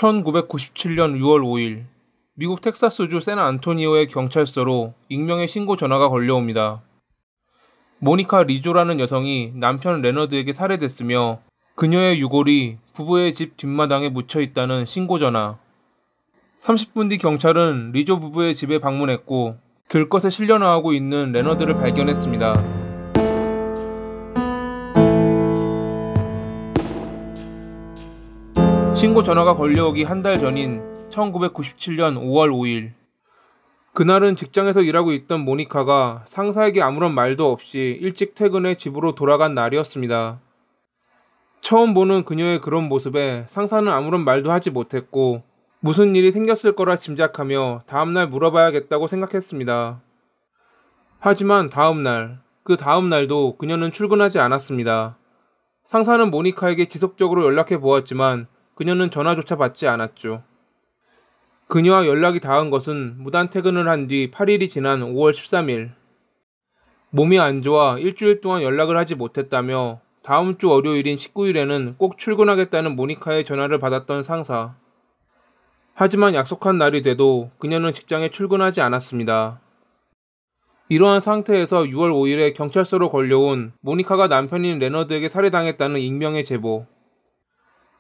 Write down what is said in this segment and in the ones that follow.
1997년 6월 5일 미국 텍사스주 샌안토니오의 경찰서로 익명의 신고 전화가 걸려옵니다. 모니카 리조라는 여성이 남편 레너드에게 살해됐으며 그녀의 유골이 부부의 집 뒷마당에 묻혀 있다는 신고 전화. 30분 뒤 경찰은 리조 부부의 집에 방문했고 들것에 실려나오고 있는 레너드를 발견했습니다. 신고 전화가 걸려오기 한 달 전인 1997년 5월 5일. 그날은 직장에서 일하고 있던 모니카가 상사에게 아무런 말도 없이 일찍 퇴근해 집으로 돌아간 날이었습니다. 처음 보는 그녀의 그런 모습에 상사는 아무런 말도 하지 못했고 무슨 일이 생겼을 거라 짐작하며 다음날 물어봐야겠다고 생각했습니다. 하지만 그 다음 날도 그녀는 출근하지 않았습니다. 상사는 모니카에게 지속적으로 연락해 보았지만 그녀는 전화조차 받지 않았죠. 그녀와 연락이 닿은 것은 무단 퇴근을 한 뒤 8일이 지난 5월 13일. 몸이 안 좋아 일주일 동안 연락을 하지 못했다며 다음 주 월요일인 19일에는 꼭 출근하겠다는 모니카의 전화를 받았던 상사. 하지만 약속한 날이 돼도 그녀는 직장에 출근하지 않았습니다. 이러한 상태에서 6월 5일에 경찰서로 걸려온 모니카가 남편인 레너드에게 살해당했다는 익명의 제보.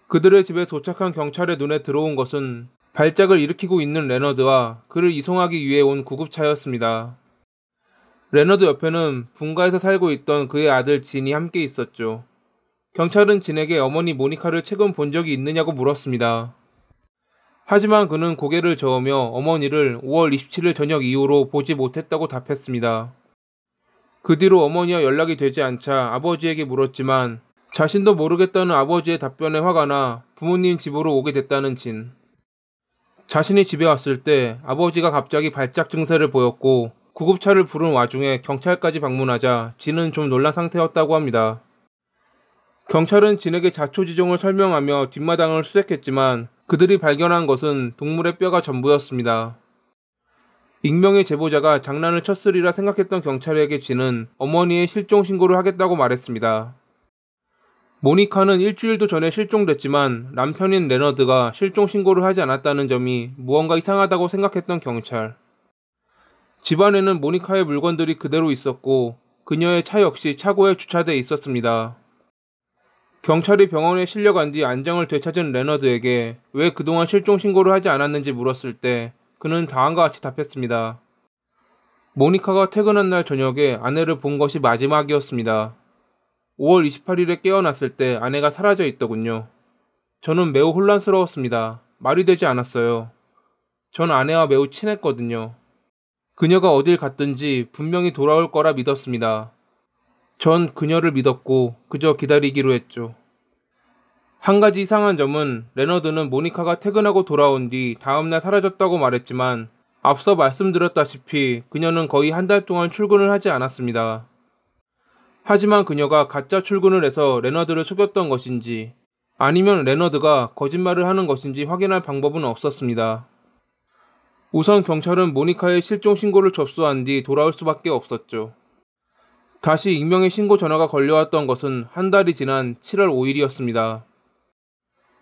그들의 집에 도착한 경찰의 눈에 들어온 것은 발작을 일으키고 있는 레너드와 그를 이송하기 위해 온 구급차였습니다. 레너드 옆에는 분가에서 살고 있던 그의 아들 진이 함께 있었죠. 경찰은 진에게 어머니 모니카를 최근 본 적이 있느냐고 물었습니다. 하지만 그는 고개를 저으며 어머니를 5월 27일 저녁 이후로 보지 못했다고 답했습니다. 그 뒤로 어머니와 연락이 되지 않자 아버지에게 물었지만 자신도 모르겠다는 아버지의 답변에 화가 나 부모님 집으로 오게 됐다는 진. 자신이 집에 왔을 때 아버지가 갑자기 발작 증세를 보였고 구급차를 부른 와중에 경찰까지 방문하자 진은 좀 놀란 상태였다고 합니다. 경찰은 진에게 자초지종을 설명하며 뒷마당을 수색했지만 그들이 발견한 것은 동물의 뼈가 전부였습니다. 익명의 제보자가 장난을 쳤으리라 생각했던 경찰에게 진은 어머니의 실종 신고를 하겠다고 말했습니다. 모니카는 일주일도 전에 실종됐지만 남편인 레너드가 실종 신고를 하지 않았다는 점이 무언가 이상하다고 생각했던 경찰. 집안에는 모니카의 물건들이 그대로 있었고 그녀의 차 역시 차고에 주차돼 있었습니다. 경찰이 병원에 실려간 뒤 안정을 되찾은 레너드에게 왜 그동안 실종 신고를 하지 않았는지 물었을 때 그는 다음과 같이 답했습니다. 모니카가 퇴근한 날 저녁에 아내를 본 것이 마지막이었습니다. 5월 28일에 깨어났을 때 아내가 사라져 있더군요. 저는 매우 혼란스러웠습니다. 말이 되지 않았어요. 전 아내와 매우 친했거든요. 그녀가 어딜 갔든지 분명히 돌아올 거라 믿었습니다. 전 그녀를 믿었고 그저 기다리기로 했죠. 한 가지 이상한 점은 레너드는 모니카가 퇴근하고 돌아온 뒤 다음날 사라졌다고 말했지만 앞서 말씀드렸다시피 그녀는 거의 한 달 동안 출근을 하지 않았습니다. 하지만 그녀가 가짜 출근을 해서 레너드를 속였던 것인지 아니면 레너드가 거짓말을 하는 것인지 확인할 방법은 없었습니다. 우선 경찰은 모니카의 실종 신고를 접수한 뒤 돌아올 수밖에 없었죠. 다시 익명의 신고 전화가 걸려왔던 것은 한 달이 지난 7월 5일이었습니다.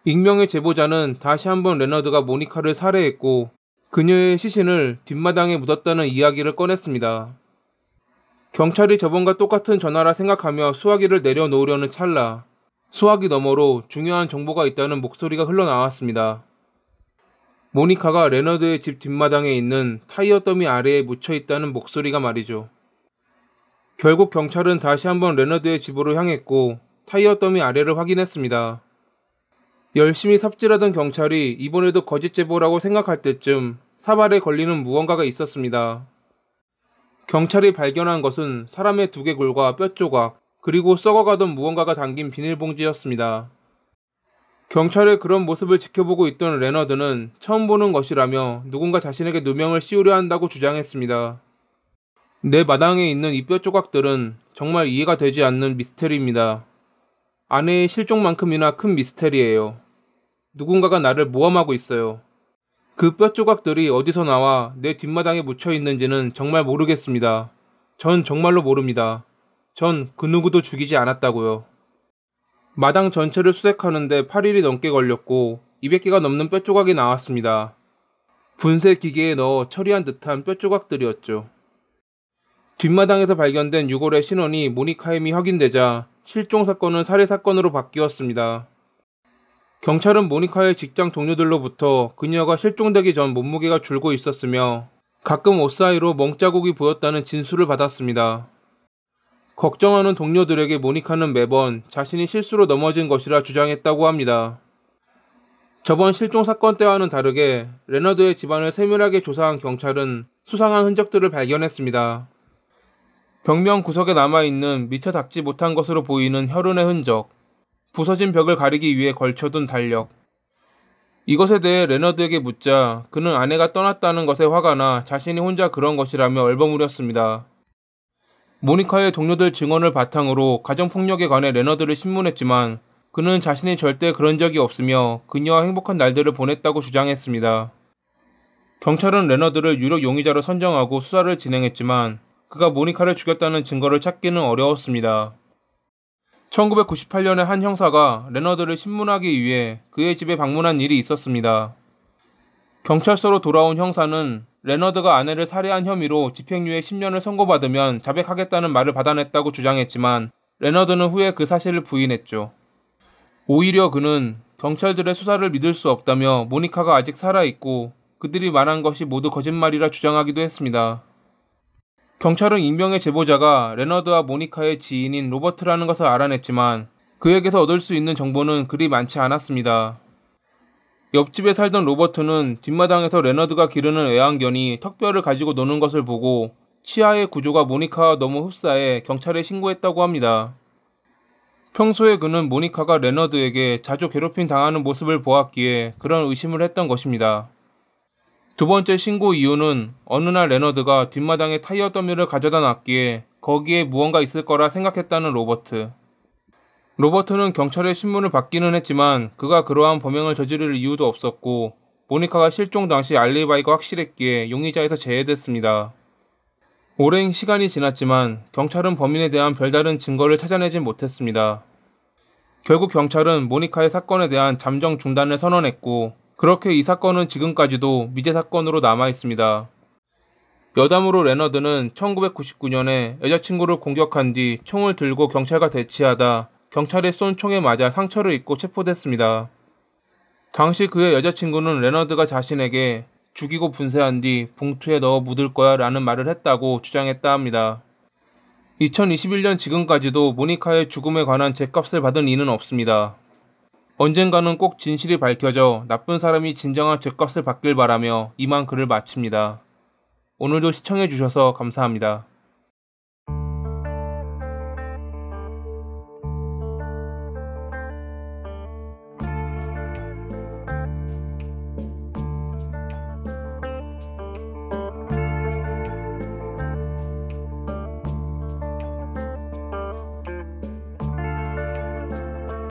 익명의 제보자는 다시 한번 레너드가 모니카를 살해했고 그녀의 시신을 뒷마당에 묻었다는 이야기를 꺼냈습니다. 경찰이 저번과 똑같은 전화라 생각하며 수화기를 내려놓으려는 찰나 수화기 너머로 중요한 정보가 있다는 목소리가 흘러나왔습니다. 모니카가 레너드의 집 뒷마당에 있는 타이어 더미 아래에 묻혀 있다는 목소리가 말이죠. 결국 경찰은 다시 한번 레너드의 집으로 향했고 타이어 더미 아래를 확인했습니다. 열심히 삽질하던 경찰이 이번에도 거짓 제보라고 생각할 때쯤 사발에 걸리는 무언가가 있었습니다. 경찰이 발견한 것은 사람의 두개골과 뼈 조각, 그리고 썩어가던 무언가가 담긴 비닐봉지였습니다. 경찰의 그런 모습을 지켜보고 있던 레너드는 처음 보는 것이라며 누군가 자신에게 누명을 씌우려 한다고 주장했습니다. 내 마당에 있는 이 뼈 조각들은 정말 이해가 되지 않는 미스테리입니다. 아내의 실종만큼이나 큰 미스테리예요. 누군가가 나를 모함하고 있어요. 그 뼈 조각들이 어디서 나와 내 뒷마당에 묻혀 있는지는 정말 모르겠습니다. 전 정말로 모릅니다. 전 그 누구도 죽이지 않았다고요. 마당 전체를 수색하는데 8일이 넘게 걸렸고 200개가 넘는 뼈조각이 나왔습니다. 분쇄 기계에 넣어 처리한 듯한 뼈조각들이었죠. 뒷마당에서 발견된 유골의 신원이 모니카임이 확인되자 실종 사건은 살해 사건으로 바뀌었습니다. 경찰은 모니카의 직장 동료들로부터 그녀가 실종되기 전 몸무게가 줄고 있었으며 가끔 옷 사이로 멍자국이 보였다는 진술을 받았습니다. 걱정하는 동료들에게 모니카는 매번 자신이 실수로 넘어진 것이라 주장했다고 합니다. 저번 실종 사건 때와는 다르게 레너드의 집안을 세밀하게 조사한 경찰은 수상한 흔적들을 발견했습니다. 벽면 구석에 남아있는 미처 닦지 못한 것으로 보이는 혈흔의 흔적, 부서진 벽을 가리기 위해 걸쳐둔 달력. 이것에 대해 레너드에게 묻자 그는 아내가 떠났다는 것에 화가 나 자신이 혼자 그런 것이라며 얼버무렸습니다. 모니카의 동료들 증언을 바탕으로 가정폭력에 관해 레너드를 신문했지만 그는 자신이 절대 그런 적이 없으며 그녀와 행복한 날들을 보냈다고 주장했습니다. 경찰은 레너드를 유력 용의자로 선정하고 수사를 진행했지만 그가 모니카를 죽였다는 증거를 찾기는 어려웠습니다. 1998년에 한 형사가 레너드를 신문하기 위해 그의 집에 방문한 일이 있었습니다. 경찰서로 돌아온 형사는 레너드가 아내를 살해한 혐의로 집행유예 10년을 선고받으면 자백하겠다는 말을 받아냈다고 주장했지만 레너드는 후에 그 사실을 부인했죠. 오히려 그는 경찰들의 수사를 믿을 수 없다며 모니카가 아직 살아있고 그들이 말한 것이 모두 거짓말이라 주장하기도 했습니다. 경찰은 익명의 제보자가 레너드와 모니카의 지인인 로버트라는 것을 알아냈지만 그에게서 얻을 수 있는 정보는 그리 많지 않았습니다. 옆집에 살던 로버트는 뒷마당에서 레너드가 기르는 애완견이 턱뼈를 가지고 노는 것을 보고 치아의 구조가 모니카와 너무 흡사해 경찰에 신고했다고 합니다. 평소에 그는 모니카가 레너드에게 자주 괴롭힘 당하는 모습을 보았기에 그런 의심을 했던 것입니다. 두 번째 신고 이유는 어느 날 레너드가 뒷마당에 타이어 더미를 가져다 놨기에 거기에 무언가 있을 거라 생각했다는 로버트. 로버트는 경찰의 신문을 받기는 했지만 그가 그러한 범행을 저지를 이유도 없었고 모니카가 실종 당시 알리바이가 확실했기에 용의자에서 제외됐습니다. 오랜 시간이 지났지만 경찰은 범인에 대한 별다른 증거를 찾아내진 못했습니다. 결국 경찰은 모니카의 사건에 대한 잠정 중단을 선언했고 그렇게 이 사건은 지금까지도 미제 사건으로 남아있습니다. 여담으로 레너드는 1999년에 여자친구를 공격한 뒤 총을 들고 경찰과 대치하다 경찰에 쏜 총에 맞아 상처를 입고 체포됐습니다. 당시 그의 여자친구는 레너드가 자신에게 죽이고 분쇄한 뒤 봉투에 넣어 묻을 거야 라는 말을 했다고 주장했다 합니다. 2021년 지금까지도 모니카의 죽음에 관한 죗값을 받은 이는 없습니다. 언젠가는 꼭 진실이 밝혀져 나쁜 사람이 진정한 죗값을 받길 바라며 이만 글을 마칩니다. 오늘도 시청해주셔서 감사합니다.